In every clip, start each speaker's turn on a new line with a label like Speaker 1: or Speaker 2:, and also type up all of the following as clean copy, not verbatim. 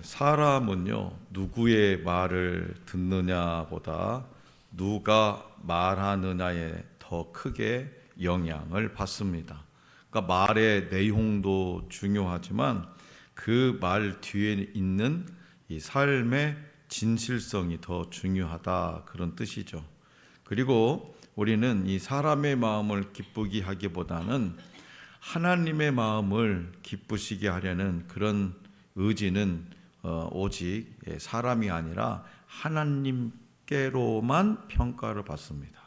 Speaker 1: 사람은요, 누구의 말을 듣느냐보다 누가 말하느냐에 더 크게 영향을 받습니다. 그러니까 말의 내용도 중요하지만 그 말 뒤에 있는 이 삶의 진실성이 더 중요하다, 그런 뜻이죠. 그리고 우리는 이 사람의 마음을 기쁘게 하기보다는 하나님의 마음을 기쁘시게 하려는 그런 의지는 오직 사람이 아니라 하나님께로만 평가를 받습니다.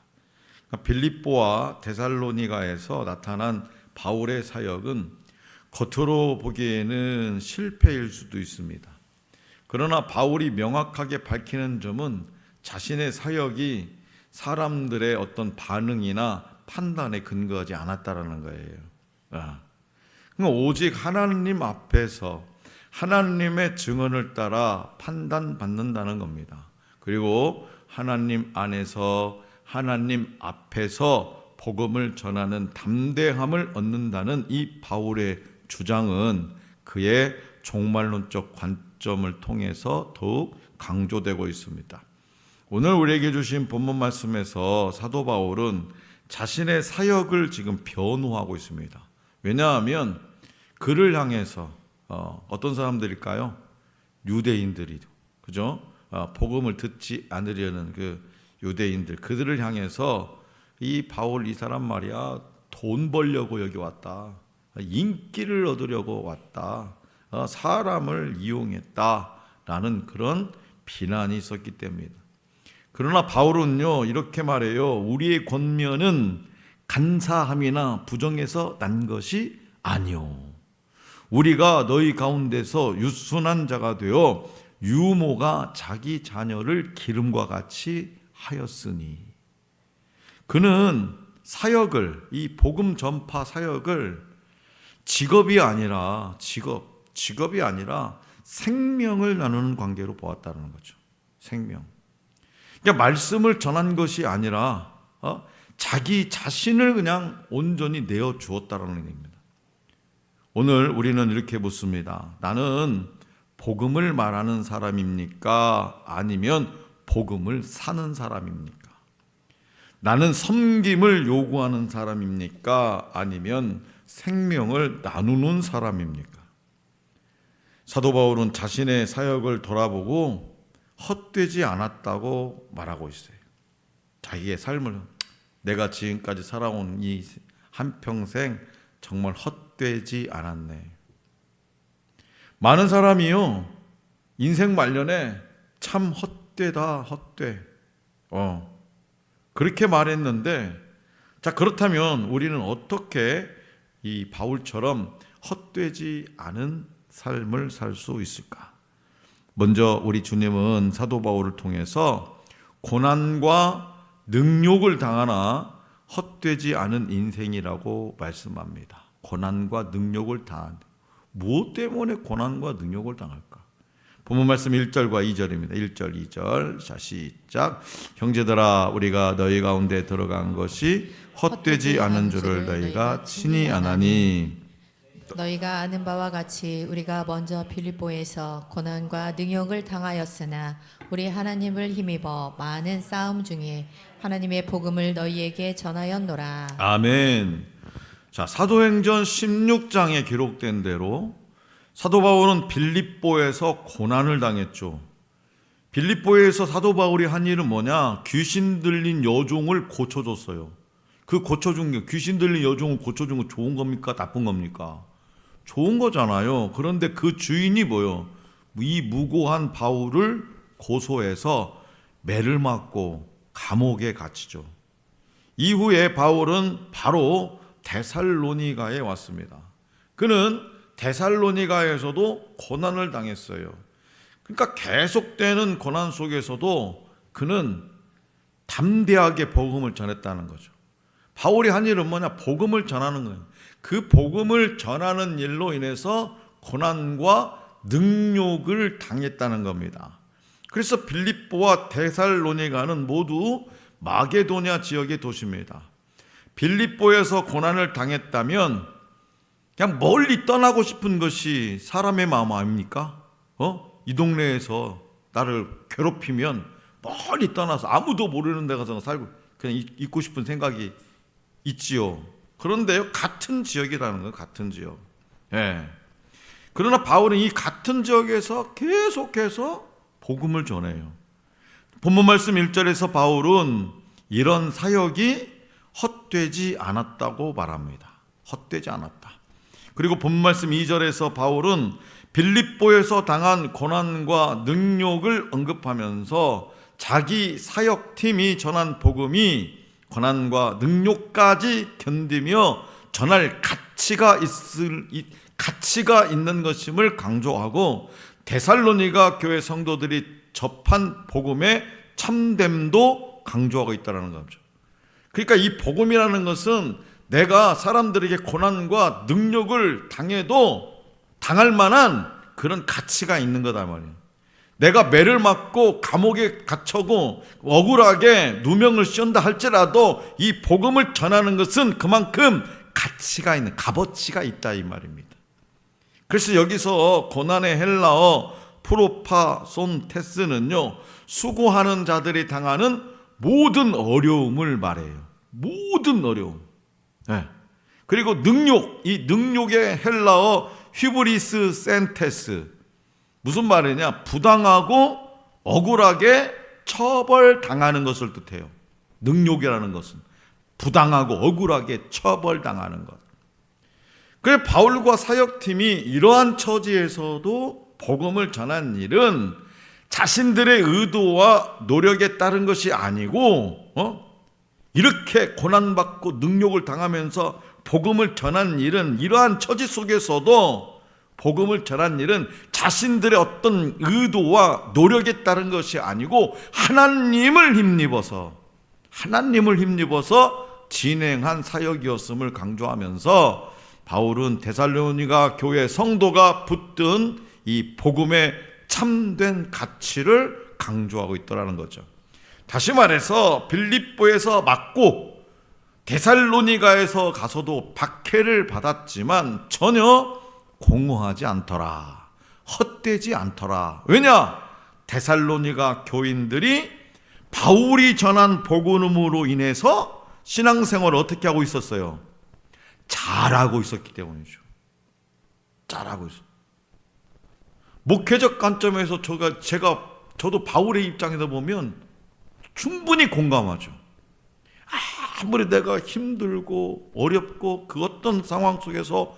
Speaker 1: 그러니까 빌립보와 데살로니가에서 나타난 바울의 사역은 겉으로 보기에는 실패일 수도 있습니다. 그러나 바울이 명확하게 밝히는 점은 자신의 사역이 사람들의 어떤 반응이나 판단에 근거하지 않았다라는 거예요. 그러니까 오직 하나님 앞에서 하나님의 증언을 따라 판단받는다는 겁니다. 그리고 하나님 안에서 하나님 앞에서 복음을 전하는 담대함을 얻는다는 이 바울의 주장은 그의 종말론적 관점을 통해서 더욱 강조되고 있습니다. 오늘 우리에게 주신 본문 말씀에서 사도 바울은 자신의 사역을 지금 변호하고 있습니다. 왜냐하면 그를 향해서 어떤 사람들일까요? 유대인들이, 그죠? 복음을 듣지 않으려는 그 유대인들, 그들을 향해서 이 바울 이 사람 말이야, 돈 벌려고 여기 왔다, 인기를 얻으려고 왔다, 사람을 이용했다라는 그런 비난이 있었기 때문입니다. 그러나 바울은요, 이렇게 말해요. 우리의 권면은 간사함이나 부정에서 난 것이 아니오. 우리가 너희 가운데서 유순한 자가 되어 유모가 자기 자녀를 기름과 같이 하였으니. 그는 사역을, 이 복음 전파 사역을 직업이 아니라 직업이 아니라 생명을 나누는 관계로 보았다는 거죠. 생명. 그러니까 말씀을 전한 것이 아니라 자기 자신을 그냥 온전히 내어 주었다는 얘기입니다. 오늘 우리는 이렇게 묻습니다. 나는 복음을 말하는 사람입니까? 아니면 복음을 사는 사람입니까? 나는 섬김을 요구하는 사람입니까? 아니면 생명을 나누는 사람입니까? 사도 바울은 자신의 사역을 돌아보고 헛되지 않았다고 말하고 있어요. 자기의 삶을, 내가 지금까지 살아온 이 한평생 정말 헛되지 않았네. 많은 사람이요, 인생 말년에 참 헛되다, 헛돼. 그렇게 말했는데, 자, 그렇다면 우리는 어떻게 이 바울처럼 헛되지 않은 삶을 살 수 있을까? 먼저 우리 주님은 사도 바울을 통해서 고난과 능욕을 당하나 헛되지 않은 인생이라고 말씀합니다. 고난과 능욕을 당한, 무엇 때문에 고난과 능욕을 당할까? 본문 말씀 1절과 2절입니다. 1절, 2절. 자, 시작. 형제들아, 우리가 너희 가운데 들어간 것이 헛되지 않은 줄을 너희가 친히 아나니.
Speaker 2: 너희가 아는 바와 같이 우리가 먼저 빌립보에서 고난과 능욕을 당하였으나 우리 하나님을 힘입어 많은 싸움 중에 하나님의 복음을 너희에게 전하였노라.
Speaker 1: 아멘. 자, 사도행전 16장에 기록된 대로 사도 바울은 빌립보에서 고난을 당했죠. 빌립보에서 사도 바울이 한 일은 뭐냐? 귀신 들린 여종을 고쳐줬어요. 그 고쳐준 게, 귀신 들린 여종을 고쳐준 거 좋은 겁니까? 나쁜 겁니까? 좋은 거잖아요. 그런데 그 주인이 뭐요? 이 무고한 바울을 고소해서 매를 맞고 감옥에 갇히죠. 이후에 바울은 바로 데살로니가에 왔습니다. 그는 데살로니가에서도 고난을 당했어요. 그러니까 계속되는 고난 속에서도 그는 담대하게 복음을 전했다는 거죠. 바울이 한 일은 뭐냐? 복음을 전하는 거예요. 그 복음을 전하는 일로 인해서 고난과 능욕을 당했다는 겁니다. 그래서 빌립보와 데살로니가는 모두 마게도냐 지역의 도시입니다. 빌립보에서 고난을 당했다면 그냥 멀리 떠나고 싶은 것이 사람의 마음 아닙니까? 이 동네에서 나를 괴롭히면 멀리 떠나서 아무도 모르는 데 가서 살고 그냥 있고 싶은 생각이 있지요. 그런데요, 같은 지역이라는 거예요. 같은 지역. 예. 그러나 바울은 이 같은 지역에서 계속해서 복음을 전해요. 본문 말씀 1절에서 바울은 이런 사역이 헛되지 않았다고 말합니다. 헛되지 않았다. 그리고 본문 말씀 2절에서 바울은 빌립보에서 당한 고난과 능욕을 언급하면서 자기 사역팀이 전한 복음이 고난과 능욕까지 견디며 전할 가치가 있는 것임을 강조하고 데살로니가 교회 성도들이 접한 복음의 참됨도 강조하고 있다는 거죠. 그러니까 이 복음이라는 것은 내가 사람들에게 고난과 능욕을 당해도 당할 만한 그런 가치가 있는 거다 말이에요. 내가 매를 맞고 감옥에 갇혀고 억울하게 누명을 씌운다 할지라도 이 복음을 전하는 것은 그만큼 가치가 있는, 값어치가 있다 이 말입니다. 그래서 여기서 고난의 헬라어 프로파손테스는요, 수고하는 자들이 당하는 모든 어려움을 말해요. 모든 어려움. 네. 그리고 능욕, 이 능욕의 헬라어 휘브리스 센테스, 무슨 말이냐? 부당하고 억울하게 처벌당하는 것을 뜻해요. 능욕이라는 것은 부당하고 억울하게 처벌당하는 것. 그래서 바울과 사역팀이 이러한 처지에서도 복음을 전한 일은 자신들의 의도와 노력에 따른 것이 아니고 이렇게 고난받고 능욕을 당하면서 복음을 전한 일은, 이러한 처지 속에서도 복음을 전한 일은 자신들의 어떤 의도와 노력에 따른 것이 아니고 하나님을 힘입어서 진행한 사역이었음을 강조하면서 바울은 데살로니가 교회 성도가 붙든 이 복음의 참된 가치를 강조하고 있더라는 거죠. 다시 말해서 빌립보에서 맞고 데살로니가에서 가서도 박해를 받았지만 전혀 공허하지 않더라. 헛되지 않더라. 왜냐? 데살로니가 교인들이 바울이 전한 복음으로 인해서 신앙생활을 어떻게 하고 있었어요? 잘하고 있었기 때문이죠. 잘하고 있어요. 목회적 관점에서 저도 바울의 입장에서 보면 충분히 공감하죠. 아무리 내가 힘들고 어렵고 그 어떤 상황 속에서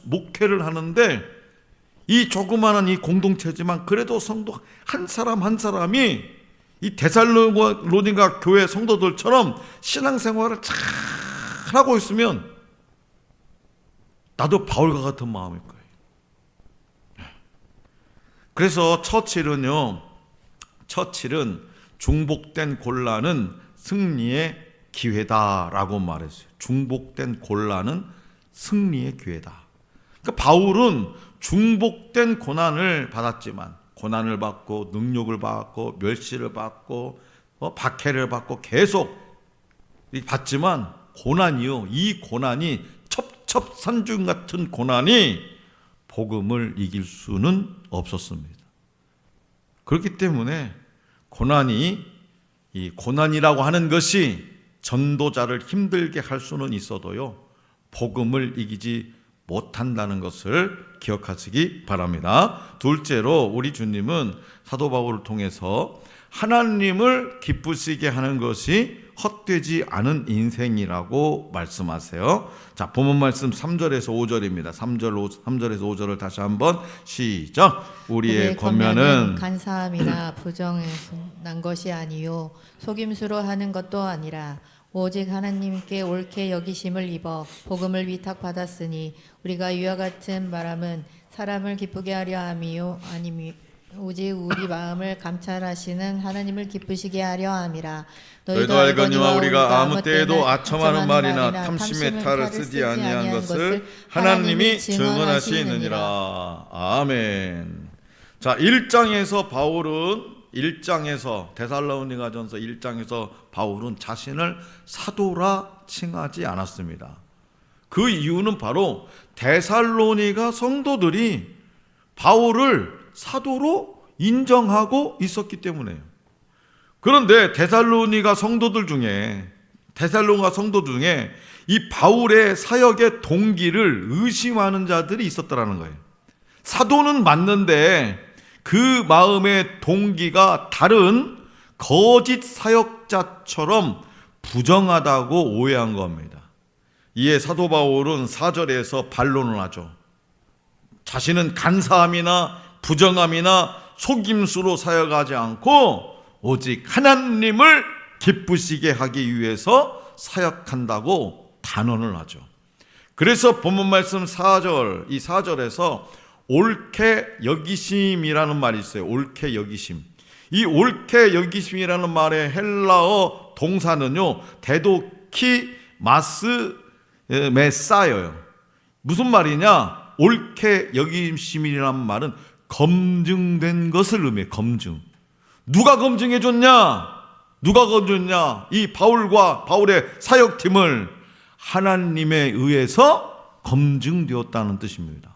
Speaker 1: 목회를 하는데 이 조그마한 이 공동체지만 그래도 성도 한 사람 한 사람이 이 데살로니가 교회 성도들처럼 신앙생활을 잘 하고 있으면 나도 바울과 같은 마음일 거예요. 그래서 처칠은 중복된 곤란은 승리의 기회다라고 말했어요. 중복된 곤란은 승리의 기회다. 그러니까 바울은 중복된 고난을 받았지만, 고난을 받고 능욕을 받고 멸시를 받고 박해를 받고 계속 받지만 이 고난이 첩첩산중 같은 고난이 복음을 이길 수는 없었습니다. 그렇기 때문에 이 고난이라고 하는 것이 전도자를 힘들게 할 수는 있어도요, 복음을 이기지 못한다는 것을 기억하시기 바랍니다. 둘째로 우리 주님은 사도 바울을 통해서 하나님을 기쁘시게 하는 것이 헛되지 않은 인생이라고 말씀하세요. 자, 본문 말씀 3절에서 5절입니다. 3절에서 5절을 다시 한번 시작. 우리의 권면은
Speaker 2: 간사함이나 부정에서 난 것이 아니요 속임수로 하는 것도 아니라 오직 하나님께 옳게 여기심을 입어 복음을 위탁받았으니 우리가 이와 같은 바람은 사람을 기쁘게 하려 함이요 아니면 오직 우리 마음을 감찰하시는 하나님을 기쁘시게 하려 함이라.
Speaker 1: 너희도 알거니와 우리가 아무 때에도 아첨하는 말이나 탐심의 탈을 쓰지 아니한 것을 하나님이 증언하시느니라. 아멘. 자, 1장에서 데살로니가전서 1장에서 바울은 자신을 사도라 칭하지 않았습니다. 그 이유는 바로 데살로니가 성도들이 바울을 사도로 인정하고 있었기 때문에요. 그런데 데살로니가 성도들 중에 이 바울의 사역의 동기를 의심하는 자들이 있었더라는 거예요. 사도는 맞는데 그 마음의 동기가 다른 거짓 사역자처럼 부정하다고 오해한 겁니다. 이에 사도 바울은 4절에서 반론을 하죠. 자신은 간사함이나 부정함이나 속임수로 사역하지 않고 오직 하나님을 기쁘시게 하기 위해서 사역한다고 단언을 하죠. 그래서 본문 말씀 4절, 이 4절에서 옳게 여기심이라는 말이 있어요. 옳게 여기심. 이 옳게 여기심이라는 말의 헬라어 동사는요, 데도키 마스 메사여요. 무슨 말이냐? 옳게 여기심이라는 말은 검증된 것을 의미해요. 검증. 누가 검증해 줬냐? 이 바울의 사역팀을 하나님에 의해서 검증되었다는 뜻입니다.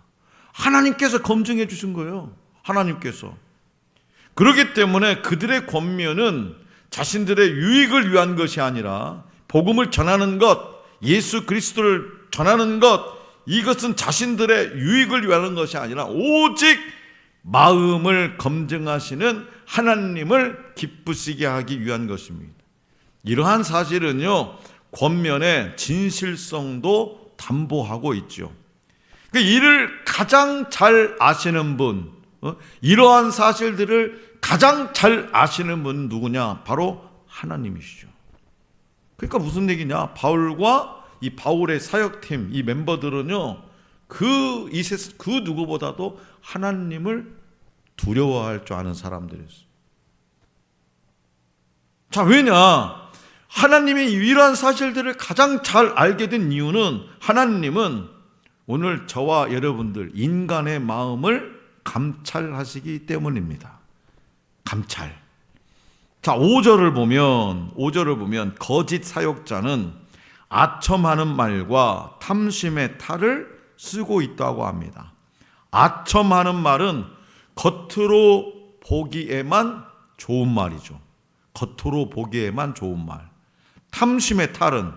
Speaker 1: 하나님께서 검증해 주신 거예요. 하나님께서. 그렇기 때문에 그들의 권면은 자신들의 유익을 위한 것이 아니라 복음을 전하는 것, 예수 그리스도를 전하는 것, 이것은 자신들의 유익을 위한 것이 아니라 오직 마음을 검증하시는 하나님을 기쁘시게 하기 위한 것입니다. 이러한 사실은요, 권면의 진실성도 담보하고 있죠. 이를 가장 잘 아시는 분, 이러한 사실들을 가장 잘 아시는 분은 누구냐? 바로 하나님이시죠. 그러니까 무슨 얘기냐? 바울과 이 바울의 사역팀, 이 멤버들은요, 그 누구보다도 하나님을 두려워할 줄 아는 사람들이었어요. 자, 왜냐? 하나님이 이러한 사실들을 가장 잘 알게 된 이유는 하나님은 오늘 저와 여러분들 인간의 마음을 감찰하시기 때문입니다. 감찰. 자, 5절을 보면 거짓 사역자는 아첨하는 말과 탐심의 탈을 쓰고 있다고 합니다. 아첨하는 말은 겉으로 보기에만 좋은 말이죠. 겉으로 보기에만 좋은 말. 탐심의 탈은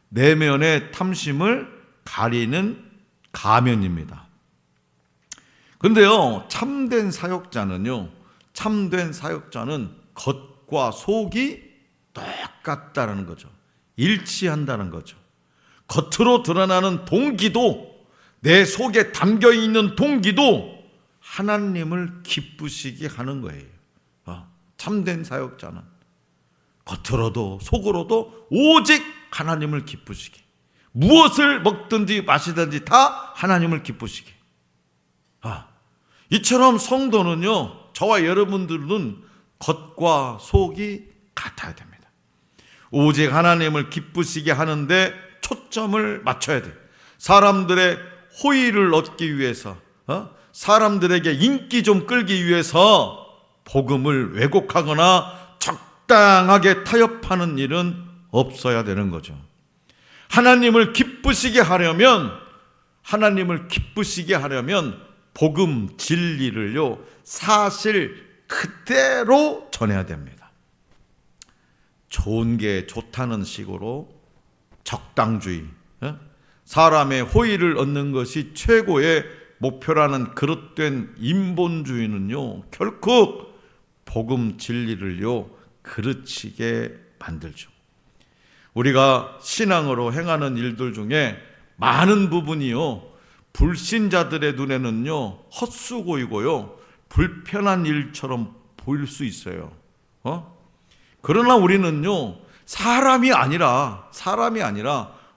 Speaker 1: 내면의 탐심을 가리는 가면입니다. 그런데요, 참된 사역자는 겉과 속이 똑같다는 거죠. 일치한다는 거죠. 겉으로 드러나는 동기도, 내 속에 담겨있는 동기도 하나님을 기쁘시게 하는 거예요. 참된 사역자는 겉으로도 속으로도 오직 하나님을 기쁘시게, 무엇을 먹든지 마시든지 다 하나님을 기쁘시게. 이처럼 성도는요, 저와 여러분들은 겉과 속이 같아야 됩니다. 오직 하나님을 기쁘시게 하는데 초점을 맞춰야 돼. 사람들의 호의를 얻기 위해서, 사람들에게 인기 좀 끌기 위해서 복음을 왜곡하거나 적당하게 타협하는 일은 없어야 되는 거죠. 하나님을 기쁘시게 하려면 복음 진리를요, 사실 그대로 전해야 됩니다. 좋은 게 좋다는 식으로 적당주의, 사람의 호의를 얻는 것이 최고의 목표라는 그릇된 인본주의는요, 결국 복음 진리를요, 그르치게 만들죠. 우리가 신앙으로 행하는 일들 중에 많은 부분이요, 불신자들의 눈에는요, 헛수고이고요, 불편한 일처럼 보일 수 있어요. 그러나 우리는요, 사람이 아니라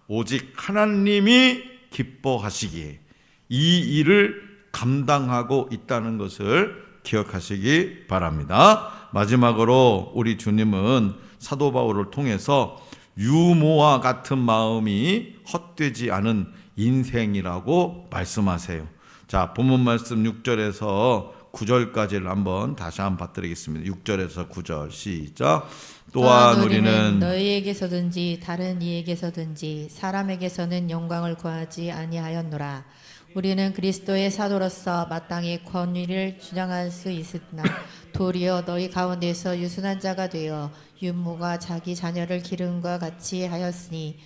Speaker 1: 오직 하나님이 기뻐하시기에 이 일을 감당하고 있다는 것을 기억하시기 바랍니다. 마지막으로 우리 주님은 사도 바울을 통해서 유모와 같은 마음이 헛되지 않은 인생이라고 말씀하세요. 자, 본문 말씀 6절에서 9절까지를 한번 다시 한번 봐드리겠습니다. 6절에서 9절 시작. 또한 우리는
Speaker 2: 너희에게서든지 다른 이에게서든지 사람에게서는 영광을 구하지 아니하였노라. 우리는 그리스도의 사도로서 마땅히 권위를 주장할 수 있으나 도리어 너희 가운데서 유순한 자가 되어 윤모가 자기 자녀를 기름과 같이 하였으니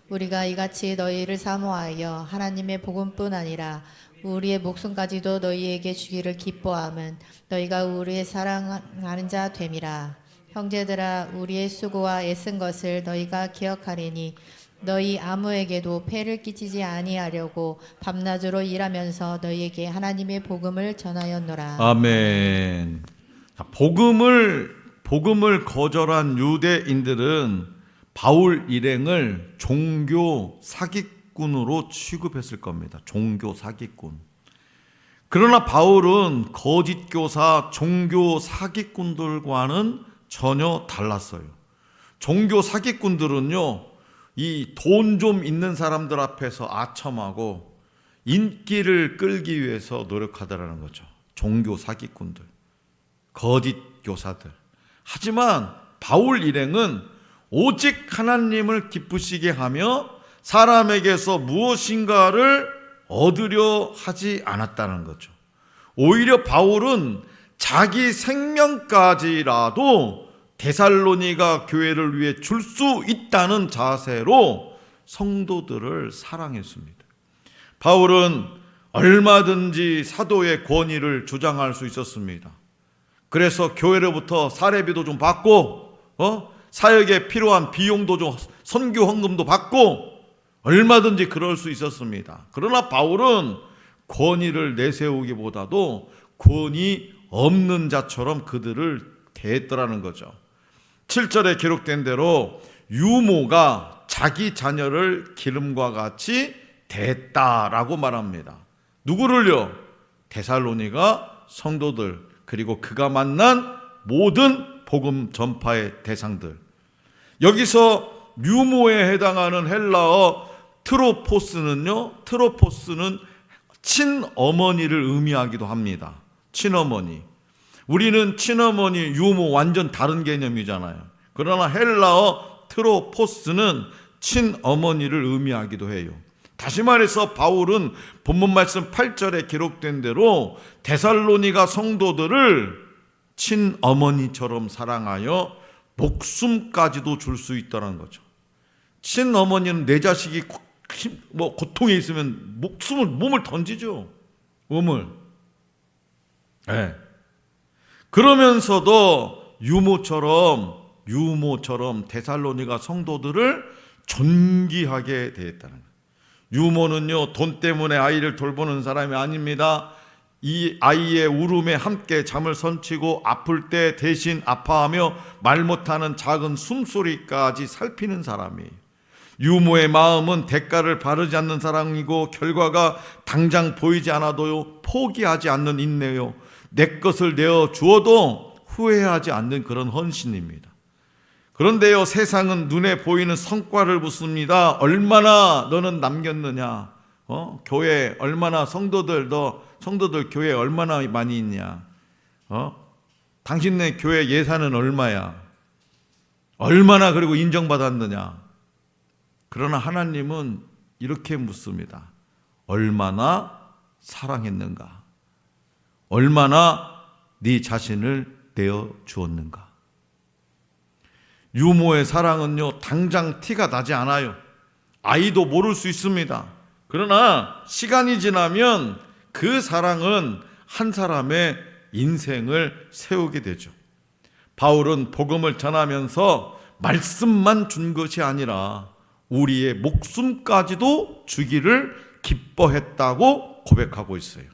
Speaker 2: 우리가 이같이 너희를 사모하여 하나님의 복음뿐 아니라 우리의 목숨까지도 너희에게 주기를 기뻐함은 너희가 우리의 사랑하는 자 됨이라. 형제들아, 우리의 수고와 애쓴 것을 너희가 기억하리니 너희 아무에게도 폐를 끼치지 아니하려고 밤낮으로 일하면서 너희에게 하나님의 복음을 전하였노라.
Speaker 1: 아멘. 자, 복음을 거절한 유대인들은 바울 일행을 종교 사기꾼으로 취급했을 겁니다. 종교 사기꾼. 그러나 바울은 거짓 교사 종교 사기꾼들과는 전혀 달랐어요. 종교 사기꾼들은요, 이 돈 좀 있는 사람들 앞에서 아첨하고 인기를 끌기 위해서 노력하더라는 거죠. 종교 사기꾼들, 거짓 교사들. 하지만 바울 일행은 오직 하나님을 기쁘시게 하며 사람에게서 무엇인가를 얻으려 하지 않았다는 거죠. 오히려 바울은 자기 생명까지라도 데살로니가 교회를 위해 줄 수 있다는 자세로 성도들을 사랑했습니다. 바울은 얼마든지 사도의 권위를 주장할 수 있었습니다. 그래서 교회로부터 사례비도 좀 받고 사역에 필요한 비용도 좀 선교 헌금도 받고 얼마든지 그럴 수 있었습니다. 그러나 바울은 권위를 내세우기보다도 권위 없는 자처럼 그들을 대했더라는 거죠. 7절에 기록된 대로 유모가 자기 자녀를 기름과 같이 대했다라고 말합니다. 누구를요? 데살로니가 성도들, 그리고 그가 만난 모든 복음 전파의 대상들. 여기서 유모에 해당하는 헬라어 트로포스는 친어머니를 의미하기도 합니다. 친어머니. 우리는 친어머니, 유모 완전 다른 개념이잖아요. 그러나 헬라어 트로포스는 친어머니를 의미하기도 해요. 다시 말해서 바울은 본문 말씀 8절에 기록된 대로 데살로니가 성도들을 친어머니처럼 사랑하여 목숨까지도 줄 수 있다는 거죠. 친어머니는 내 자식이 고통에 있으면 몸을 던지죠. 몸을. 네. 그러면서도 유모처럼 데살로니가 성도들을 존귀하게 대했다는 거예요. 유모는요, 돈 때문에 아이를 돌보는 사람이 아닙니다. 이 아이의 울음에 함께 잠을 설치고 아플 때 대신 아파하며 말 못하는 작은 숨소리까지 살피는 사람이에요. 유모의 마음은 대가를 바르지 않는 사랑이고 결과가 당장 보이지 않아도요, 포기하지 않는 인내요, 내 것을 내어 주어도 후회하지 않는 그런 헌신입니다. 그런데요, 세상은 눈에 보이는 성과를 묻습니다. 얼마나 너는 남겼느냐? 교회 얼마나 성도들 교회 얼마나 많이 있냐? 당신네 교회 예산은 얼마야? 얼마나 그리고 인정받았느냐? 그러나 하나님은 이렇게 묻습니다. 얼마나 사랑했는가? 얼마나 네 자신을 내어 주었는가? 유모의 사랑은요, 당장 티가 나지 않아요. 아이도 모를 수 있습니다. 그러나 시간이 지나면 그 사랑은 한 사람의 인생을 세우게 되죠. 바울은 복음을 전하면서 말씀만 준 것이 아니라 우리의 목숨까지도 주기를 기뻐했다고 고백하고 있어요.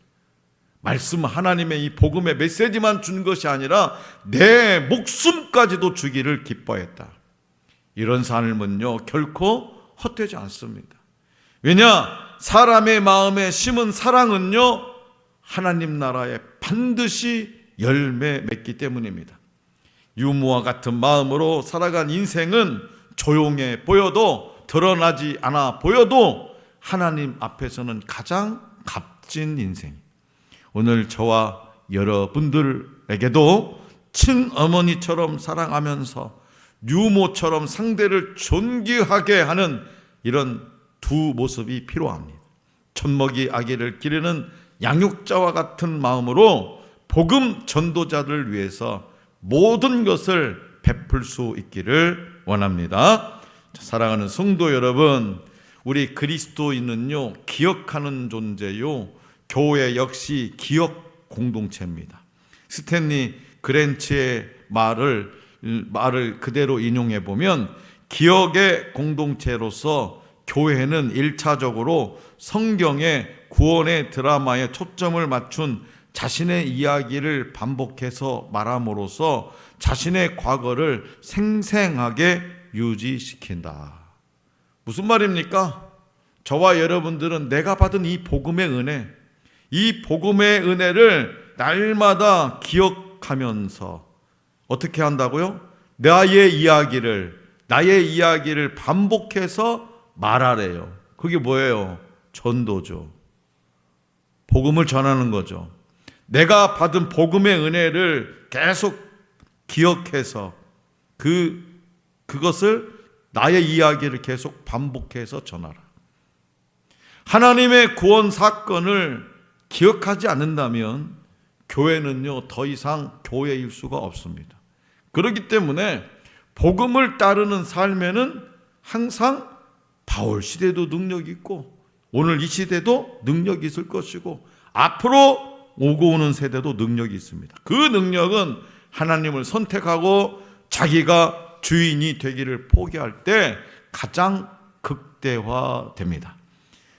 Speaker 1: 말씀, 하나님의 이 복음의 메시지만 준 것이 아니라 내 목숨까지도 주기를 기뻐했다. 이런 삶은요, 결코 헛되지 않습니다. 왜냐? 사람의 마음에 심은 사랑은요, 하나님 나라에 반드시 열매 맺기 때문입니다. 유모와 같은 마음으로 살아간 인생은 조용해 보여도, 드러나지 않아 보여도 하나님 앞에서는 가장 값진 인생. 오늘 저와 여러분들에게도 친어머니처럼 사랑하면서 유모처럼 상대를 존귀하게 하는 이런 두 모습이 필요합니다. 젖먹이 아기를 기르는 양육자와 같은 마음으로 복음 전도자를 위해서 모든 것을 베풀 수 있기를 원합니다. 사랑하는 성도 여러분, 우리 그리스도인은요, 기억하는 존재요, 교회 역시 기억 공동체입니다. 스탠리 그랜치의 말을 그대로 인용해 보면, 기억의 공동체로서 교회는 1차적으로 성경의 구원의 드라마에 초점을 맞춘 자신의 이야기를 반복해서 말함으로써 자신의 과거를 생생하게 유지시킨다. 무슨 말입니까? 저와 여러분들은 내가 받은 이 복음의 은혜, 이 복음의 은혜를 날마다 기억하면서 어떻게 한다고요? 나의 이야기를 반복해서 말하래요. 그게 뭐예요? 전도죠. 복음을 전하는 거죠. 내가 받은 복음의 은혜를 계속 기억해서 그것을, 나의 이야기를 계속 반복해서 전하라. 하나님의 구원 사건을 기억하지 않는다면 교회는요, 더 이상 교회일 수가 없습니다. 그렇기 때문에 복음을 따르는 삶에는 항상 바울 시대도 능력이 있고, 오늘 이 시대도 능력이 있을 것이고, 앞으로 오고 오는 세대도 능력이 있습니다. 그 능력은 하나님을 선택하고 자기가 주인이 되기를 포기할 때 가장 극대화됩니다.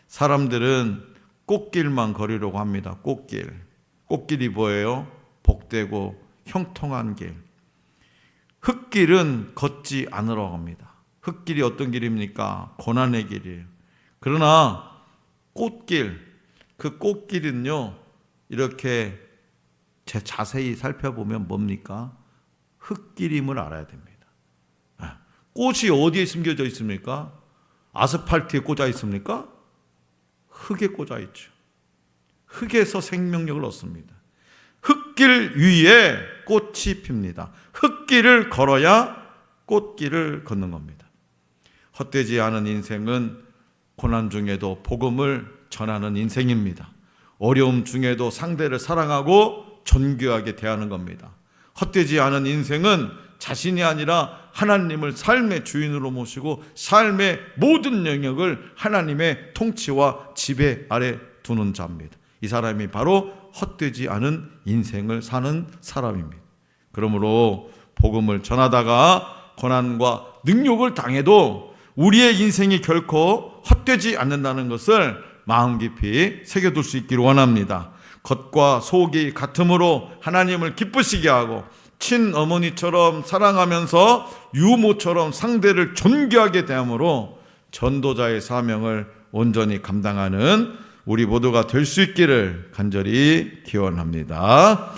Speaker 1: 사람들은 꽃길만 걸으려고 합니다. 꽃길이 뭐예요? 복되고 형통한 길. 흙길은 걷지 않으라고 합니다. 흙길이 어떤 길입니까? 고난의 길이에요. 그러나 꽃길, 그 꽃길은요, 이렇게 자세히 살펴보면 뭡니까? 흙길임을 알아야 됩니다. 꽃이 어디에 숨겨져 있습니까? 아스팔트에 꽂아 있습니까? 흙에 꽂아 있죠. 흙에서 생명력을 얻습니다. 흙길 위에 꽃이 핍니다. 흙길을 걸어야 꽃길을 걷는 겁니다. 헛되지 않은 인생은 고난 중에도 복음을 전하는 인생입니다. 어려움 중에도 상대를 사랑하고 존귀하게 대하는 겁니다. 헛되지 않은 인생은 자신이 아니라 하나님을 삶의 주인으로 모시고 삶의 모든 영역을 하나님의 통치와 지배 아래 두는 자입니다. 이 사람이 바로 헛되지 않은 인생을 사는 사람입니다. 그러므로 복음을 전하다가 고난과 능욕을 당해도 우리의 인생이 결코 헛되지 않는다는 것을 마음 깊이 새겨둘 수 있기를 원합니다. 겉과 속이 같음으로 하나님을 기쁘시게 하고 친어머니처럼 사랑하면서 유모처럼 상대를 존귀하게 대함으로 전도자의 사명을 온전히 감당하는 우리 모두가 될 수 있기를 간절히 기원합니다.